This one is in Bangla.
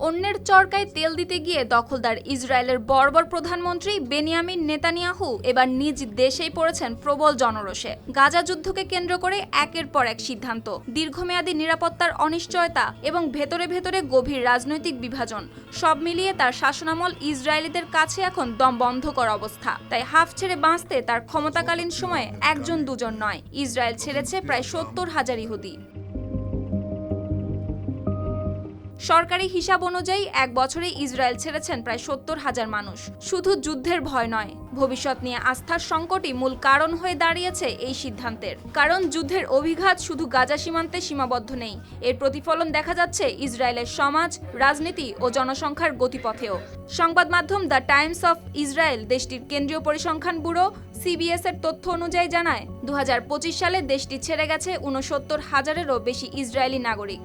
অন্যের চরকায় তেল দিতে গিয়ে দখলদার ইসরায়েলের বর্বর প্রধানমন্ত্রী বেনিয়ামিন নেতানিয়াহু এবার নিজ দেশেই পড়েছেন প্রবল জনরোষে। গাজা যুদ্ধকে কেন্দ্র করে একের পর এক সিদ্ধান্ত, দীর্ঘমেয়াদী নিরাপত্তার অনিশ্চয়তা এবং ভেতরে ভেতরে গভীর রাজনৈতিক বিভাজন সব মিলিয়ে তার শাসনামল ইসরায়েলিদের কাছে এখন দম বন্ধ করা অবস্থা। তাই হাফ ছেড়ে বাঁচতে তার ক্ষমতাকালীন সময়ে একজন দুজন নয়, ইসরায়েল ছেড়েছে প্রায় ৭০,০০০ ইহুদি। সরকারি হিসাব অনুযায়ী এক বছরে ইসরায়েল ছেড়েছেন প্রায় ৭০,০০০ মানুষ। শুধু যুদ্ধের ভয় নয়, ভবিষ্যৎ নিয়ে আস্থার সংকটই মূল কারণ হয়ে দাঁড়িয়েছে এই সিদ্ধান্তের। কারণ যুদ্ধের অভিঘাত শুধু গাজা সীমান্তে সীমাবদ্ধ নেই, এর প্রতিফলন দেখা যাচ্ছে ইসরায়েলের সমাজ, রাজনীতি ও জনসংখ্যার গতিপথেও। সংবাদ মাধ্যম দ্য টাইমস অফ ইসরায়েল দেশটির কেন্দ্রীয় পরিসংখ্যান ব্যুরো CBS এর তথ্য অনুযায়ী জানায়, ২০২৫ সালে দেশটি ছেড়ে গেছে ৬৯,০০০-এরও বেশি ইসরায়েলি নাগরিক।